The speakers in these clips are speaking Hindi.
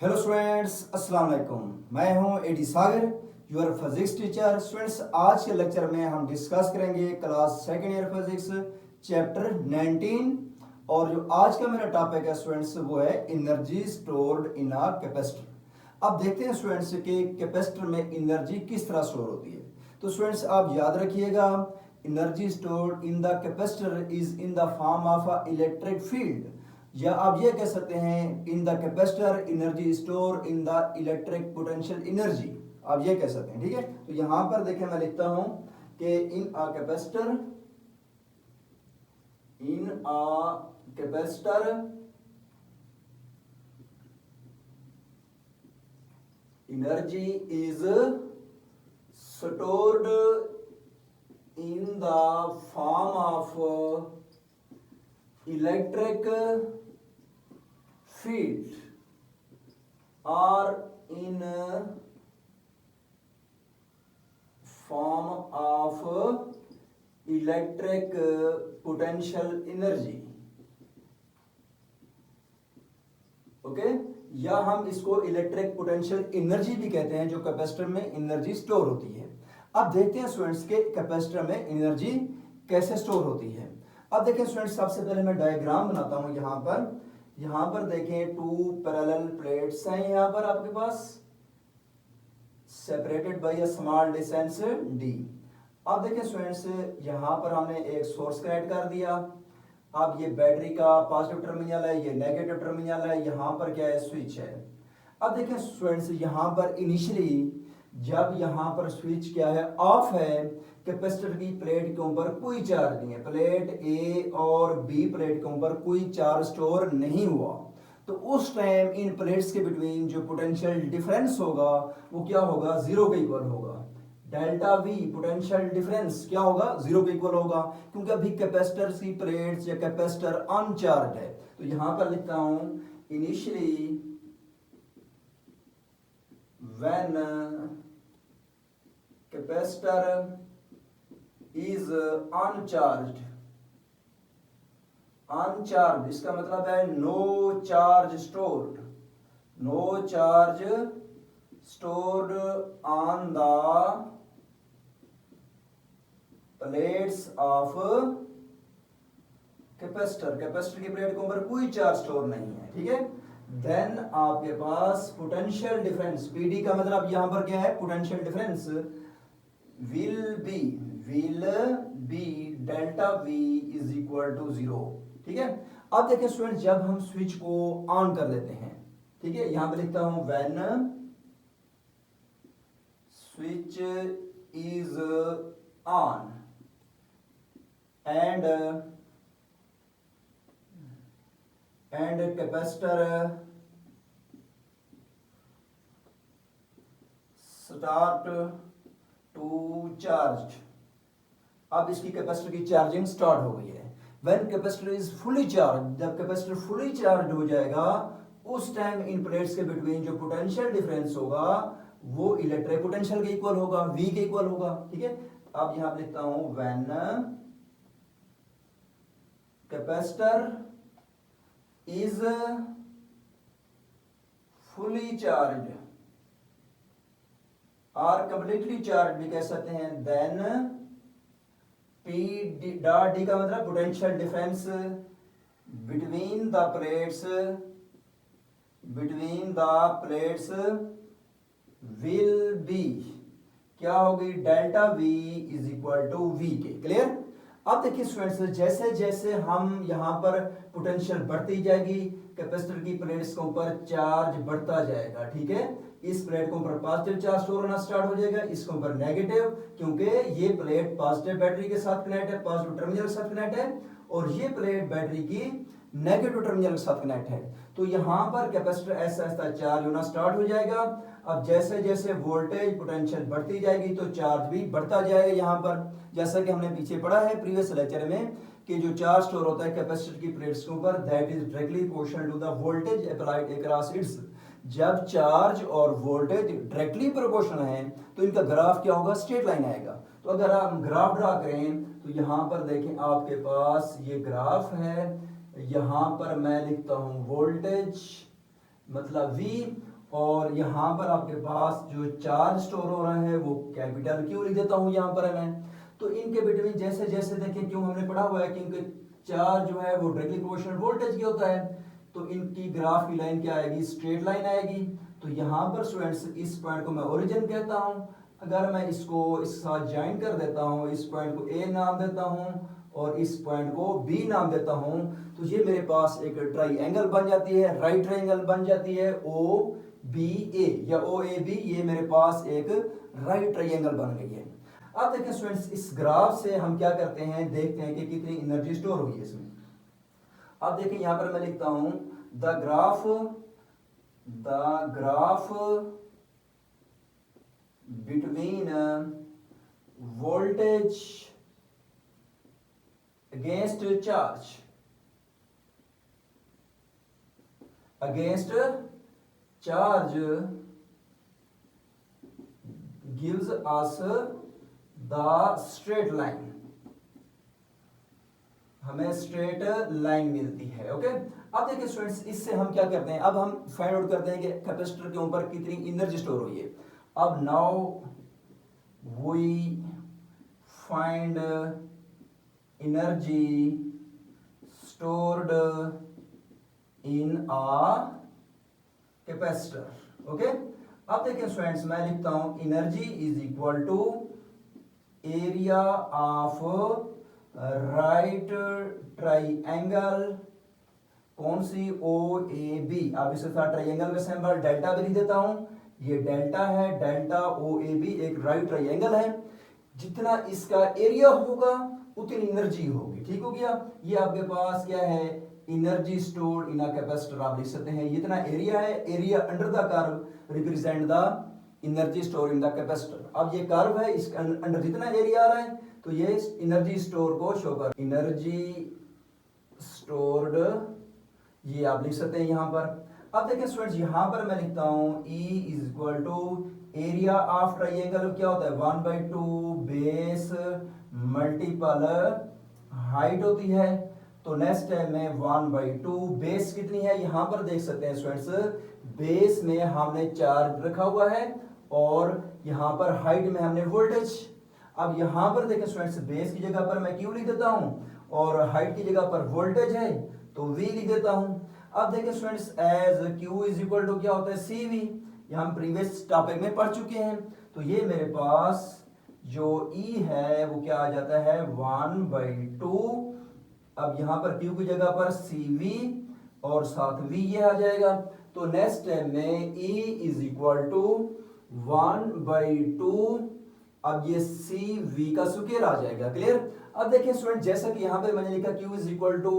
हेलो स्टूडेंट्स, अस्सलाम वालेकुम। मैं हूं AD Sagar, your physics teacher. Students, आज के लेक्चर में हम डिस्कस करेंगे class second year physics chapter 19। और जो आज का मेरा टॉपिक है स्टूडेंट्स, वो है energy stored in a capacitor. अब देखते हैं स्टूडेंट्स कि कैपेसिटर में एनर्जी किस तरह स्टोर होती है। तो स्टूडेंट्स, आप याद रखिएगा, energy stored in the capacitor is in the form of a electric field, या आप ये कह सकते हैं in the capacitor energy store in the electric potential energy, आप ये कह सकते हैं। ठीक है, तो यहां पर देखें, मैं लिखता हूं कि in a capacitor energy is stored in the form of electric field or in form of electric potential energy। Okay, या हम इसको इलेक्ट्रिक पोटेंशियल एनर्जी भी कहते हैं, जो कैपेसिटर में एनर्जी स्टोर होती है। अब देखते हैं स्टूडेंट्स के कैपेसिटर में एनर्जी कैसे स्टोर होती है। अब देखें स्टूडेंट्स, सबसे पहले मैं डायग्राम बनाता हूं। यहां पर देखें, टू पैरेलल प्लेट्स हैं यहां पर आपके पास, separated by a small distance D. अब देखें स्टूडेंट्स, यहां पर हमने एक सोर्स कनेक्ट कर दिया। अब ये बैटरी का पॉजिटिव टर्मिनल है, ये नेगेटिव टर्मिनल है, यहां पर क्या है, स्विच है। अब देखें स्टूडेंट्स, यहां पर इनिशियली जब यहां पर स्विच क्या है, ऑफ है, कैपेसिटर की प्लेट के ऊपर कोई चार्ज नहीं है, प्लेट ए और बी प्लेट के ऊपर कोई चार्ज स्टोर नहीं हुआ, तो उस टाइम इन प्लेट्स के बिटवीन जो पोटेंशियल डिफरेंस होगा वो क्या होगा, जीरो के इक्वल होगा। डेल्टा वी पोटेंशियल डिफरेंस क्या होगा, जीरो के इक्वल होगा, क्योंकि अभी कैपेसिटर की प्लेट्स या कैपेसिटर अनचार्ज है। तो यहां पर लिखता हूं, initially when capacitor is uncharged, इसका मतलब है no charge stored, no charge stored on the plates of capacitor की प्लेट के ऊपर कोई चार्ज स्टोर नहीं है। ठीक है, देन आपके पास पोटेंशियल डिफरेंस, पीडी का मतलब यहां पर क्या है, potential difference will be delta V is equal to zero. ठीक है, अब देखिए स्टूडेंट, जब हम स्विच को ऑन कर लेते हैं, ठीक है, यहां पे लिखता हूं when switch is on and capacitor start to charge. अब इसकी कैपेसिटर की चार्जिंग स्टार्ट हो गई है। When capacitor is fully charged, जब कैपेसिटर फुली चार्ज हो जाएगा, उस टाइम इन प्लेट्स के बिटवीन जो पोटेंशियल डिफरेंस होगा वो इलेक्ट्रिक पोटेंशियल के इक्वल होगा, V के इक्वल होगा। ठीक है, अब यहां पे लिखता हूं when capacitor is fully charged और कंप्लीटली चार्ज भी कह सकते हैं, देन पी डॉट डी का मतलब potential difference between the plates will be क्या होगी, delta V is equal to V के। क्लियर। अब देखिए स्टूडेंट्स, जैसे जैसे हम यहां पर पोटेंशियल बढ़ती जाएगी, कैपेसिटर की प्लेट्स के ऊपर चार्ज बढ़ता जाएगा। ठीक है, इस प्लेट के ऊपर पॉजिटिव चार्ज स्टोर होना स्टार्ट हो जाएगा, इसके ऊपर नेगेटिव, क्योंकि ये प्लेट पॉजिटिव बैटरी के साथ कनेक्ट है, पॉजिटिव टर्मिनल के साथ कनेक्ट है, और ये प्लेट बैटरी की नेगेटिव टर्मिनल के साथ कनेक्ट है। तो यहां पर कैपेसिटर ऐसा ऐसा चार्ज होना स्टार्ट हो जाएगा। अब जैसे जैसे वोल्टेज पोटेंशियल बढ़ती जाएगी तो चार्ज भी बढ़ता जाएगा। यहां पर जैसा कि हमने पीछे पढ़ा है प्रीवियस लेक्चर में कि जो चार्ज स्टोर होता है कैपेसिटर की प्लेट्स के ऊपर, that is directly proportional to the voltage applied across its. जब चार्ज और वोल्टेज डायरेक्टली प्रोपोर्शनल है तो इनका ग्राफ क्या होगा, स्ट्रेट लाइन आएगा। तो अगर हम ग्राफ ड्रा करें तो यहां पर देखें आपके पास ये ग्राफ है, यहां पर मैं लिखता हूं वोल्टेज मतलब V, और यहाँ पर आपके पास जो चार्ज स्टोर हो रहा है वो कैपिटल क्यू लिख देता हूँ यहाँ पर मैं। तो इनके बिटवीन जैसे जैसे देखें क्यों हमने पढ़ा हुआ है कि इनके चार्ज जो है वो डायरेक्टली प्रोपोर्शनल वोल्टेज की होता है, तो इनकी ग्राफ की लाइन क्या आएगी, स्ट्रेट लाइन आएगी। तो यहाँ पर स्टूडेंट्स इस पॉइंट को मैं ओरिजिन कहता हूँ। अगर मैं इसको इसके साथ ज्वाइन कर देता हूँ, इस पॉइंट को ए नाम देता हूँ और इस पॉइंट को बी नाम देता हूँ, तो ये मेरे पास एक ट्राइंगल बन जाती है, राइट ट्राइंगल बन जाती है ओ बी ए या ओ ए बी, ये मेरे पास एक राइट ट्राइंगल बन गई है। अब देखें स्टूडेंट्स इस ग्राफ से हम क्या करते हैं, देखते हैं कि कितनी एनर्जी स्टोर हुई है इसमें। अब देखिए यहां पर मैं लिखता हूं the graph between voltage against charge gives us the straight line, हमें स्ट्रेट लाइन मिलती है। ओके, अब देखिए स्टूडेंट्स इससे हम क्या करते हैं, अब हम फाइंड आउट करते हैं कि कैपेसिटर के ऊपर कितनी एनर्जी स्टोर हुई है। अब now we find energy stored in a capacitor. Okay, अब देखिए स्टूडेंट्स मैं लिखता हूं energy is equal to area of right triangle, कौन सी, ओ ए बी। अब इसे साथ ट्राइंगल का सिंबल डेल्टा भी लिख देता हूं, ये डेल्टा है, डेल्टा ओ ए बी एक राइट ट्राइंगल है। जितना इसका एरिया होगा उतनी एनर्जी होगी, ठीक हो गया। ये आपके पास क्या है, energy stored in a capacitor, आप लिख सकते हैं इतना एरिया है, area under the curve represent the energy store in the capacitor. अब ये कर्व है, इसके अंडर जितना एरिया आ रहा है तो ये एनर्जी स्टोर को शो कर, एनर्जी स्टोर्ड, ये आप लिख सकते हैं यहां पर। अब देखिए स्टूडेंट्स यहां पर मैं लिखता हूं E is equal to area of triangle क्या होता है 1/2 बेस मल्टीपल हाइट होती है। तो नेक्स्ट टाइम में 1/2 बेस कितनी है, यहां पर देख सकते हैं स्टूडेंट्स बेस में हमने चार्ज रखा हुआ है और यहां पर हाइट में हमने वोल्टेज। अब यहां पर देखें स्टूडेंट्स बेस की जगह पर मैं क्यू लिख देता हूं और हाइट की जगह पर वोल्टेज है तो V लिख देता हूं। अब देखिए students as Q is equal to क्या होता है CV, ये हम प्रीवियस टॉपिक में पढ़ चुके हैं। तो ये मेरे पास जो E है वो क्या आ जाता है 1/2। अब यहां पर Q की जगह पर CV और साथ V ये आ जाएगा। तो नेक्स्ट टाइम में E इज इक्वल टू 1/2, अब ये CV का स्क्वायर आ जाएगा, क्लियर। अब देखिए स्टूडेंट जैसा कि यहां पे मैंने लिखा Q is equal to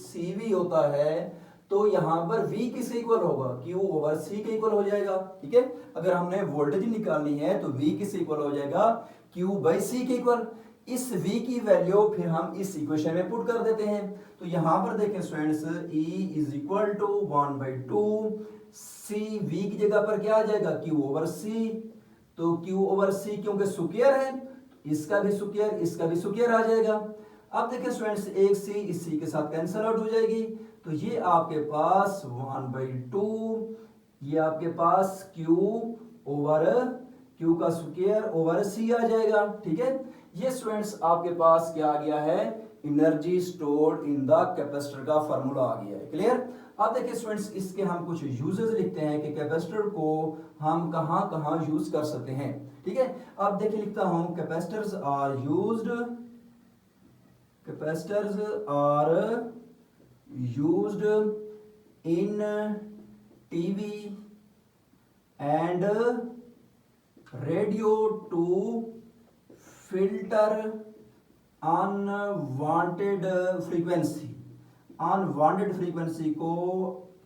CV होता है, तो यहां पर V किसके इक्वल होगा, Q ओवर C के इक्वल हो जाएगा, ठीक है। अगर हमने वोल्टेज निकालनी है तो V किसके इक्वल हो जाएगा, Q बाई C के इक्वल। इस V की वैल्यू फिर हम इस इक्वेशन में पुट कर देते हैं। तो यहां पर देखें students E is equal to 1/2 C, V की जगह पर क्या आ जाएगा Q ओवर C, तो Q ओवर C क्योंकि स्क्वायर है, इसका भी स्क्वायर इसका भी स्क्वायर आ जाएगा। अब देखिए स्टूडेंट्स एक C इस C के साथ कैंसिल आउट हो जाएगी, तो ये आपके पास 1/2, ये आपके पास Q ओवर Q का स्क्वायर ओवर C आ जाएगा, ठीक है। ये स्टूडेंट्स आपके पास क्या आ गया है, energy stored in the capacitor का फार्मूला आ गया है, क्लियर। अब देखिए स्टूडेंट्स इसके हम कुछ यूजेस लिखते हैं कि कैपेसिटर को हम कहां कहां यूज कर सकते हैं, ठीक है। अब देखिए लिखता हूं capacitors are used in TV and radio to filter unwanted frequency को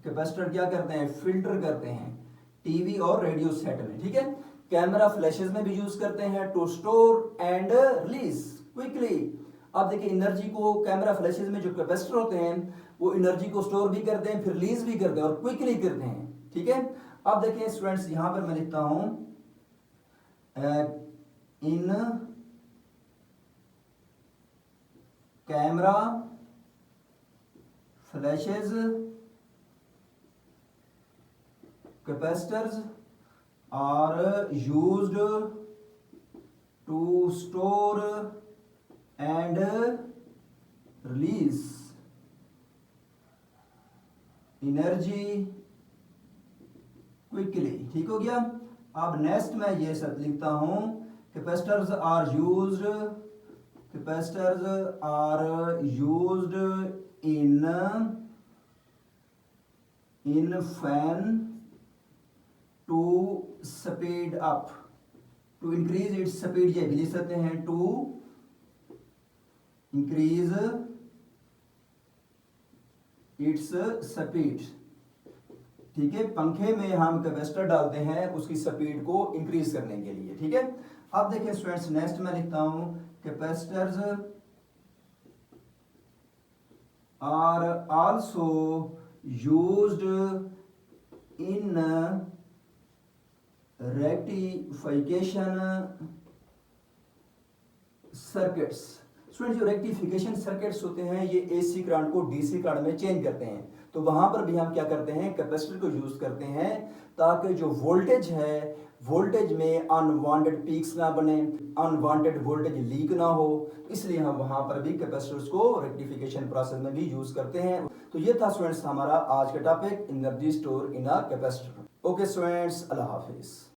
कैपेसिटर क्या करते हैं, फिल्टर करते हैं टीवी और रेडियो सेट में, ठीक है। कैमरा फ्लैशेस में भी यूज करते हैं to store and release quickly. अब देखिए एनर्जी को कैमरा फ्लैशेस में जो कैपेसिटर होते हैं वो एनर्जी को स्टोर भी करते हैं फिर रिलीज भी करते हैं और क्विकली करते हैं, ठीक है। अब देखिए स्टूडेंट्स यहां पर मैं लिखता हूं in camera flashes capacitors are used to store and release energy quickly. ठीक हो गया। अब नेक्स्ट मैं ये सब लिखता हूं, capacitors are used in fan to speed up, to increase its speed, ये भी लिख सकते हैं, टू इंक्रीज इट्स स्पीड। ठीक है, पंखे में हम कैपेसिटर डालते हैं उसकी स्पीड को इंक्रीज करने के लिए। ठीक है। अब देखिए स्टूडेंट्स, नेक्स्ट मैं लिखता हूं, capacitors are also used in rectification circuits. Student, जो रेक्टिफिकेशन सर्किट्स होते हैं ये एसी करंट को डीसी करंट में चेंज करते हैं, तो वहां पर भी हम क्या करते हैं, कैपेसिटर को यूज करते हैं ताकि जो वोल्टेज है, वोल्टेज में अनवांटेड पीक्स ना बने, अनवांटेड वोल्टेज लीक ना हो, इसलिए हम वहां पर भी कैपेसिटर्स को रेक्टिफिकेशन प्रोसेस में भी यूज करते हैं। तो ये था स्टूडेंट्स हमारा आज का topic, energy store in a capacitor. Okay students, Allah Hafiz.